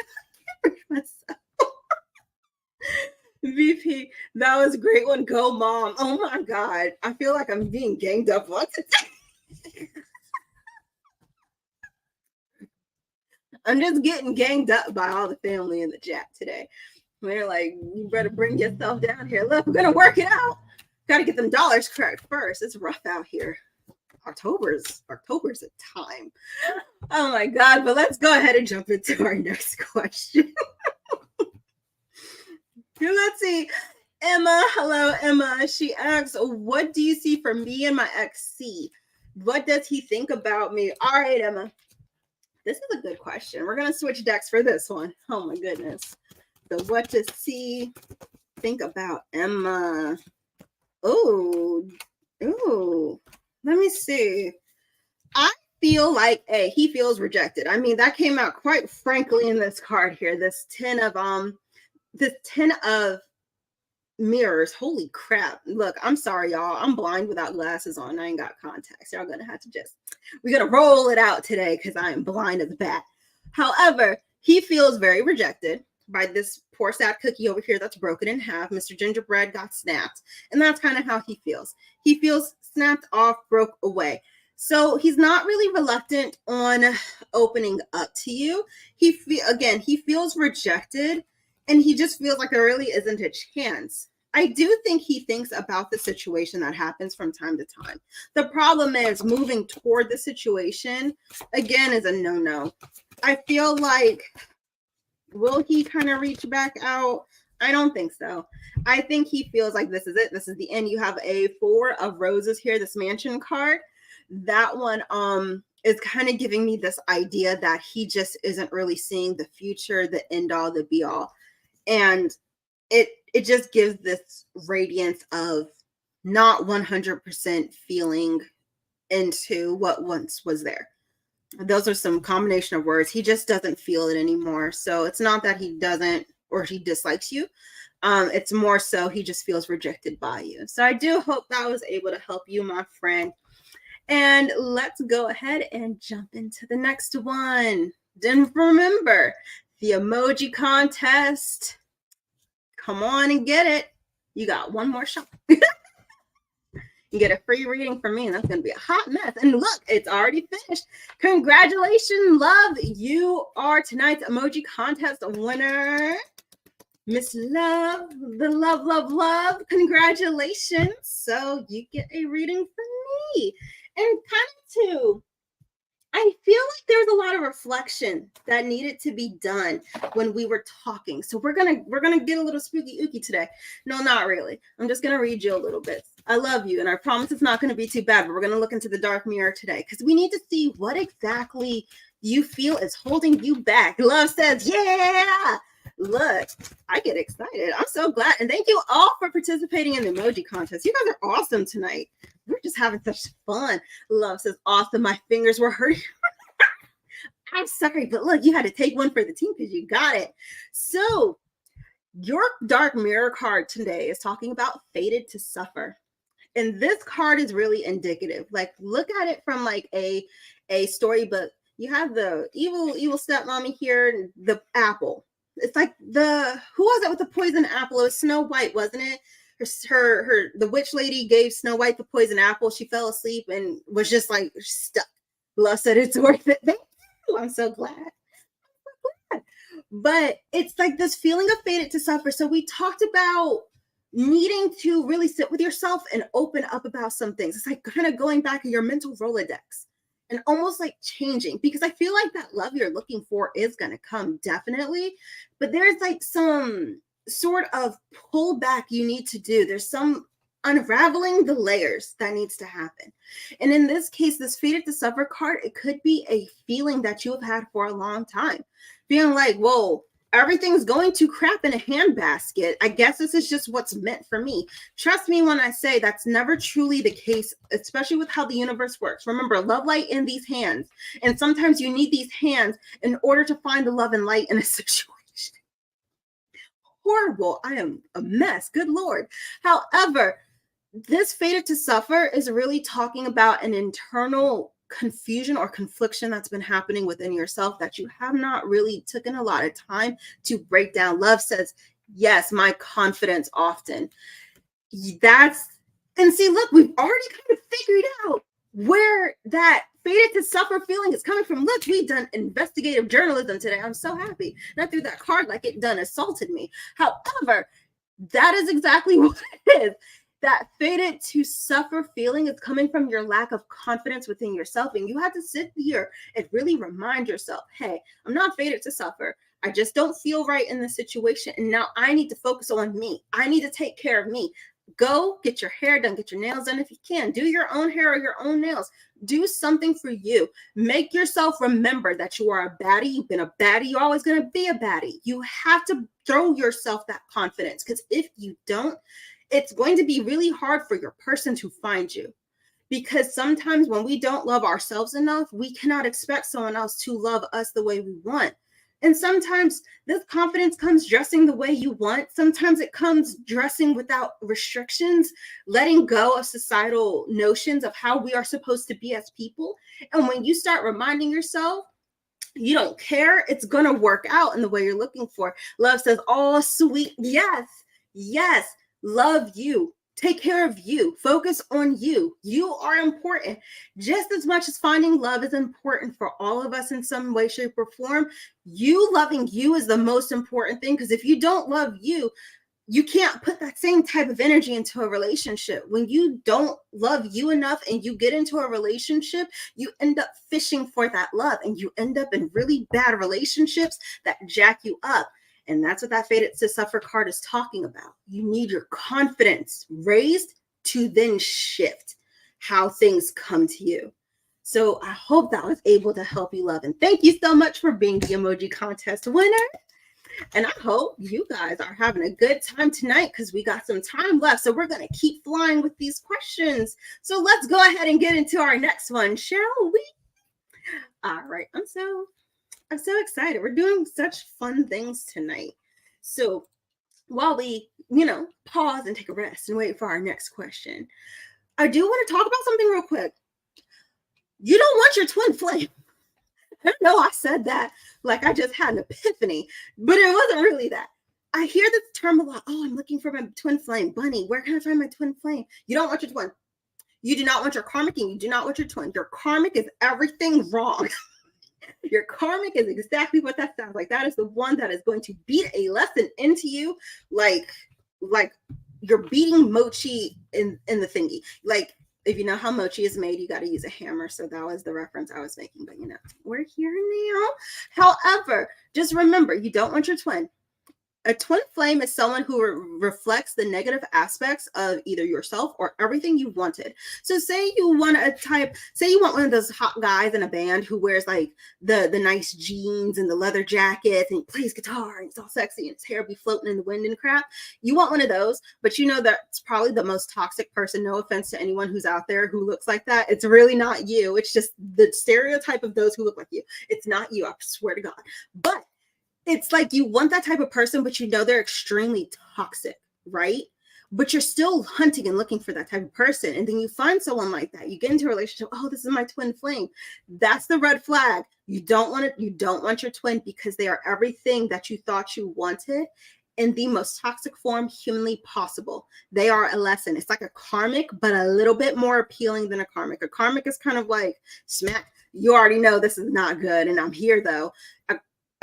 for myself. VP, that was a great one. Go, Mom. Oh my God. I feel like I'm being ganged up on today. I'm just getting ganged up by all the family in the chat today. They're like, you better bring yourself down here. Look, we're going to work it out. Got to get them dollars correct first. It's rough out here. October's a time. Oh my God. But let's go ahead and jump into our next question. Let's see. Emma, hello, Emma. She asks, what do you see for me and my ex C? What does he think about me? All right, Emma. This is a good question. We're going to switch decks for this one. Oh my goodness. So what does C think about Emma? Oh, let me see. I feel like he feels rejected. I mean, that came out quite frankly in this card here. This 10 of mirrors. Holy crap. Look, I'm sorry, y'all. I'm blind without glasses on. I ain't got contacts. Y'all gonna have to we're gonna roll it out today because I am blind as a bat. However, he feels very rejected by this poor sad cookie over here that's broken in half. Mr. Gingerbread got snapped. And that's kind of how he feels. He feels snapped off, broke away. So he's not really reluctant on opening up to you. He feels rejected. And he just feels like there really isn't a chance. I do think he thinks about the situation that happens from time to time. The problem is moving toward the situation, again, is a no-no. I feel like, will he kind of reach back out? I don't think so. I think he feels like this is it. This is the end. You have a 4 of roses here, this mansion card. That one is kind of giving me this idea that he just isn't really seeing the future, the end all, the be all. And it just gives this radiance of not 100% feeling into what once was there. Those are some combination of words. He just doesn't feel it anymore. So it's not that he doesn't or he dislikes you. It's more so he just feels rejected by you. So I do hope that was able to help you, my friend. And let's go ahead and jump into the next one. Then remember, the emoji contest. Come on and get it. You got one more shot. You get a free reading from me, and that's going to be a hot mess. And look, it's already finished. Congratulations, love. You are tonight's emoji contest winner. Miss Love, the love, love, love. Congratulations. So you get a reading from me. And kind of too, I feel like there's a lot of reflection that needed to be done when we were talking. So we're gonna get a little spooky ooky today. No, not really. I'm just gonna read you a little bit. I love you, and I promise it's not gonna be too bad, but we're gonna look into the dark mirror today because we need to see what exactly you feel is holding you back. Love says, yeah. Look, I get excited. I'm so glad. And thank you all for participating in the emoji contest. You guys are awesome tonight. We're just having such fun. Love says, awesome. My fingers were hurting. I'm sorry, but look, you had to take one for the team because you got it. So your dark mirror card today is talking about fated to suffer. And this card is really indicative. Like, look at it from like a storybook. You have the evil stepmommy here, the apple. It's like who was it with the poison apple? It was Snow White, wasn't it? The witch lady gave Snow White the poison apple. She fell asleep and was just like stuck. Love said it's worth it. Thank you. I'm so glad. But it's like this feeling of fated to suffer. So we talked about needing to really sit with yourself and open up about some things. It's like kind of going back in your mental Rolodex and almost like changing, because I feel like that love you're looking for is going to come definitely, but there's like some sort of pullback you need to do. There's some unraveling the layers that needs to happen. And in this case, this fated to suffer card, it could be a feeling that you have had for a long time, feeling like, whoa, everything's going to crap in a handbasket. I guess this is just what's meant for me. Trust me when I say that's never truly the case, especially with how the universe works. Remember, love light in these hands. And sometimes you need these hands in order to find the love and light in a situation. Horrible. I am a mess. Good Lord. However, this fated to suffer is really talking about an internal confusion or confliction that's been happening within yourself that you have not really taken a lot of time to break down. Love says, yes, my confidence often. And see, look, we've already kind of figured out where that fated to suffer feeling is coming from. Look, we've done investigative journalism today. I'm so happy. And I threw that card like it done assaulted me. However, that is exactly what it is. That fated to suffer feeling is coming from your lack of confidence within yourself. And you have to sit here and really remind yourself, hey, I'm not fated to suffer. I just don't feel right in the situation. And now I need to focus on me. I need to take care of me. Go get your hair done, get your nails done if you can. Do your own hair or your own nails. Do something for you. Make yourself remember that you are a baddie. You've been a baddie. You're always going to be a baddie. You have to throw yourself that confidence, because if you don't, it's going to be really hard for your person to find you, because sometimes when we don't love ourselves enough, we cannot expect someone else to love us the way we want. And sometimes this confidence comes dressing the way you want. Sometimes it comes dressing without restrictions, letting go of societal notions of how we are supposed to be as people. And when you start reminding yourself, you don't care, it's going to work out in the way you're looking for. Love says, oh, sweet. Yes, yes. Love you. Take care of you. Focus on you. You are important. Just as much as finding love is important for all of us in some way, shape, or form, you loving you is the most important thing. Because if you don't love you, you can't put that same type of energy into a relationship. When you don't love you enough and you get into a relationship, you end up fishing for that love and you end up in really bad relationships that jack you up. And that's what that fated to suffer card is talking about. You need your confidence raised to then shift how things come to you. So I hope that was able to help you love. And thank you so much for being the emoji contest winner. And I hope you guys are having a good time tonight because we got some time left. So we're going to keep flying with these questions. So let's go ahead and get into our next one, shall we? All right. I'm so excited. We're doing such fun things tonight. So while we, pause and take a rest and wait for our next question, I do want to talk about something real quick. You don't want your twin flame. I know I said that like I just had an epiphany, but it wasn't really that. I hear this term a lot. Oh, I'm looking for my twin flame. Bunny, where can I find my twin flame? You don't want your twin. You do not want your karmic and you do not want your twin. Your karmic is everything wrong. Your karmic is exactly what that sounds like. That is the one that is going to beat a lesson into you like you're beating mochi in the thingy. Like, if you know how mochi is made, you got to use a hammer. So that was the reference I was making. But, we're here now. However, just remember, you don't want your twin. A twin flame is someone who reflects the negative aspects of either yourself or everything you wanted. So say you want one of those hot guys in a band who wears like the nice jeans and the leather jackets and he plays guitar and it's all sexy and his hair be floating in the wind and crap. You want one of those, but that's probably the most toxic person. No offense to anyone who's out there who looks like that. It's really not you. It's just the stereotype of those who look like you. It's not you, I swear to God. But it's like you want that type of person, but they're extremely toxic, right? But you're still hunting and looking for that type of person. And then you find someone like that. You get into a relationship. Oh, this is my twin flame. That's the red flag. You don't want it. You don't want your twin because they are everything that you thought you wanted in the most toxic form humanly possible. They are a lesson. It's like a karmic, but a little bit more appealing than a karmic. A karmic is kind of like smack. You already know this is not good. And I'm here though.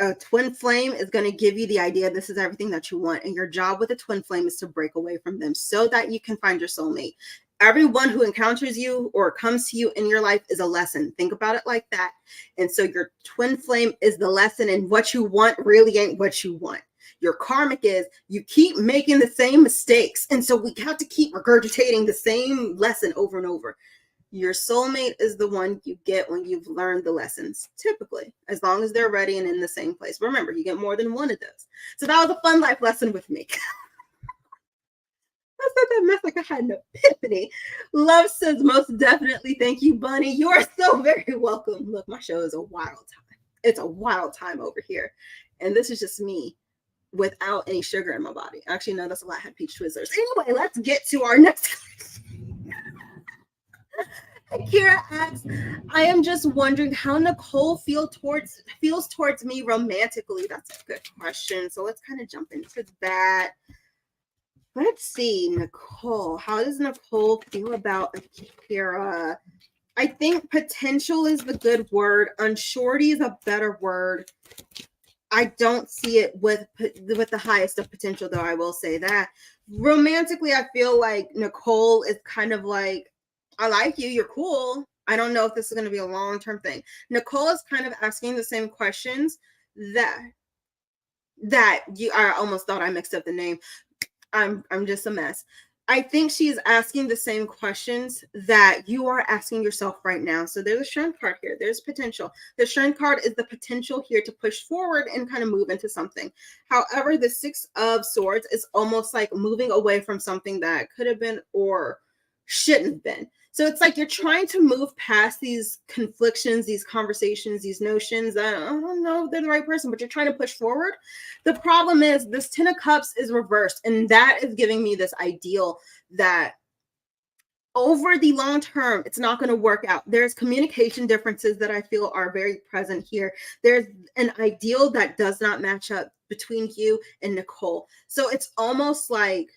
A twin flame is going to give you the idea this is everything that you want. And your job with a twin flame is to break away from them so that you can find your soulmate. Everyone who encounters you or comes to you in your life is a lesson. Think about it like that. And so your twin flame is the lesson, and what you want really ain't what you want. Your karmic is you keep making the same mistakes. And so we have to keep regurgitating the same lesson over and over. Your soulmate is the one you get when you've learned the lessons, typically, as long as they're ready and in the same place. Remember, you get more than one of those. So that was a fun life lesson with me. I said that mess like I had an epiphany. Love says most definitely. Thank you, Bunny. You are so very welcome. Look, my show is a wild time. It's a wild time over here. And this is just me without any sugar in my body. Actually, no, that's a lot. I had peach Twizzlers. Anyway, let's get to our next Kira asks, I am just wondering how Nicole feels towards me romantically. That's a good question. So let's kind of jump into that. Let's see, Nicole. How does Nicole feel about Kira? I think potential is the good word. Unsurety is a better word. I don't see it with the highest of potential, though. I will say that. Romantically, I feel like Nicole is kind of like, I like you. You're cool. I don't know if this is going to be a long-term thing. Nicole is kind of asking the same questions that you. I almost thought I mixed up the name. I'm just a mess. I think she's asking the same questions that you are asking yourself right now. So there's a strength card here. There's potential. The strength card is the potential here to push forward and kind of move into something. However, the Six of Swords is almost like moving away from something that could have been or shouldn't have been. So it's like you're trying to move past these conflictions, these conversations, these notions that I don't know if they're the right person, but you're trying to push forward. The problem is this Ten of Cups is reversed, and that is giving me this ideal that over the long term, it's not going to work out. There's communication differences that I feel are very present here. There's an ideal that does not match up between you and Nicole. So it's almost like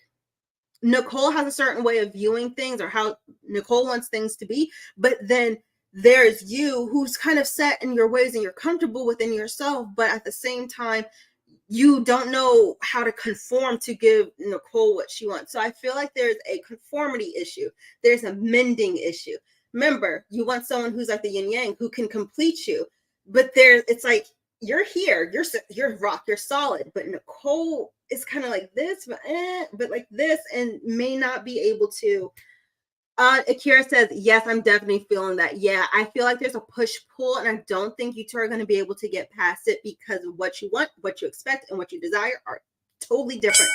Nicole has a certain way of viewing things or how Nicole wants things to be, but then there's you who's kind of set in your ways and you're comfortable within yourself, but at the same time, you don't know how to conform to give Nicole what she wants. So I feel like there's a conformity issue. There's a mending issue. Remember, you want someone who's like the yin yang who can complete you, but it's like you're here, you're rock, you're solid, but Nicole is kind of like this, but like this, and may not be able to. Akira says, yes, I'm definitely feeling that. Yeah, I feel like there's a push-pull, and I don't think you two are going to be able to get past it because what you want, what you expect, and what you desire are totally different.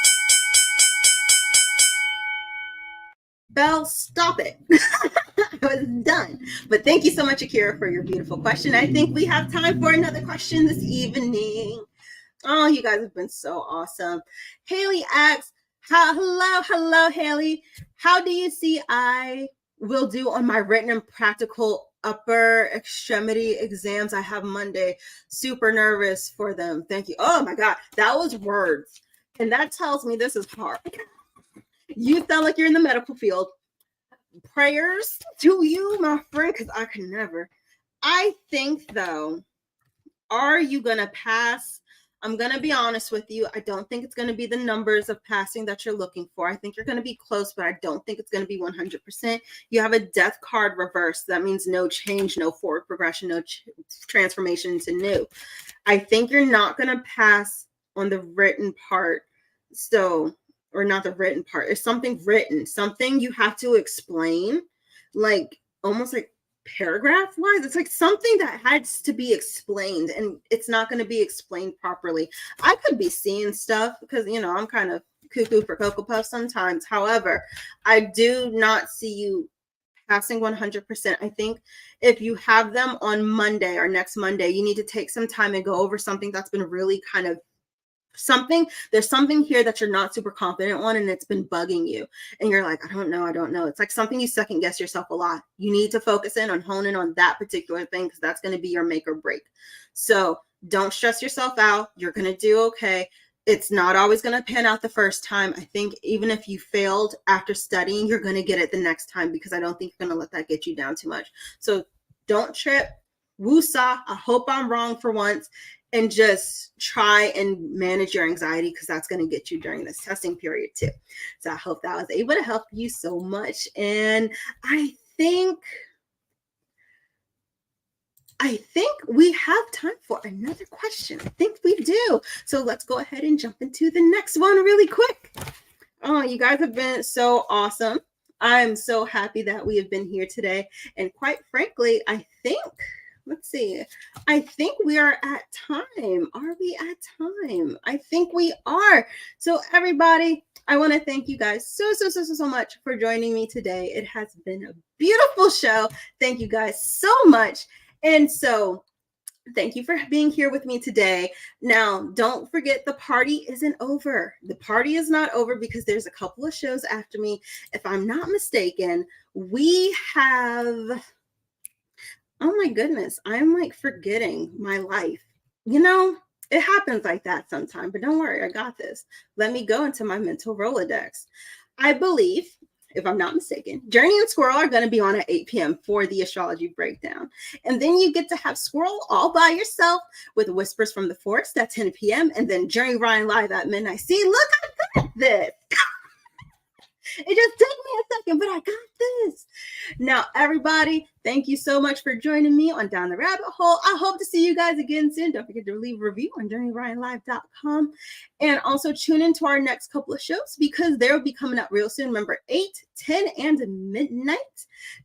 Belle, stop it. I was done. But thank you so much, Akira, for your beautiful question. I think we have time for another question this evening. Oh, you guys have been so awesome. Haley asks, hello, Haley. How do you see I will do on my written and practical upper extremity exams I have Monday? Super nervous for them. Thank you. Oh my God, that was words. And that tells me this is hard. You sound like you're in the medical field. Prayers to you, my friend, because I can never. I think, though, are you going to pass? I'm going to be honest with you. I don't think it's going to be the numbers of passing that you're looking for. I think you're going to be close, but I don't think it's going to be 100%. You have a death card reversed. That means no change, no forward progression, no transformation to new. I think you're not going to pass on the written part. So, or not the written part. It's something written, something you have to explain, like almost like paragraph wise. It's like something that has to be explained, and it's not going to be explained properly. I could be seeing stuff because, you know, I'm kind of cuckoo for Cocoa Puffs sometimes. However, I do not see you passing 100%. I think if you have them on Monday or next Monday, you need to take some time and go over something that's been really kind of there's something here that you're not super confident on, and it's been bugging you, and you're like, I don't know. It's like something you second guess yourself a lot. You need to focus in on honing on that particular thing, because that's going to be your make or break. So don't stress yourself out. You're going to do okay. It's not always going to pan out the first time. I think even if you failed after studying, you're going to get it the next time, because I don't think you're going to let that get you down too much. So don't trip. Woosah. I hope I'm wrong for once. And just try and manage your anxiety, because that's going to get you during this testing period too. So I hope that was able to help you so much. And I think we have time for another question. I think we do. So let's go ahead and jump into the next one really quick. Oh, you guys have been so awesome. I'm so happy that we have been here today. And quite frankly, let's see. I think we are at time. Are we at time? I think we are. So everybody, I want to thank you guys so much for joining me today. It has been a beautiful show. Thank you guys so much. And so thank you for being here with me today. Now, don't forget, the party isn't over. The party is not over, because there's a couple of shows after me. If I'm not mistaken, we have... Oh my goodness, I'm like forgetting my life. You know, it happens like that sometimes, but don't worry, I got this. Let me go into my mental Rolodex. I believe, if I'm not mistaken, Journey and Squirrel are going to be on at 8 p.m. for the astrology breakdown. And then you get to have Squirrel all by yourself with Whispers from the Forest at 10 p.m. And then Journey Ryan live at midnight. See, look, I got this. It just took me a second, but I got this. Now, everybody, thank you so much for joining me on Down the Rabbit Hole. I hope to see you guys again soon. Don't forget to leave a review on JourneyRyanLive.com. And also tune into our next couple of shows, because they'll be coming up real soon. Remember, 8, 10, and midnight.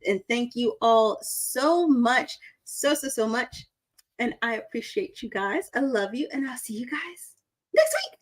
And thank you all so much. So much. And I appreciate you guys. I love you. And I'll see you guys next week.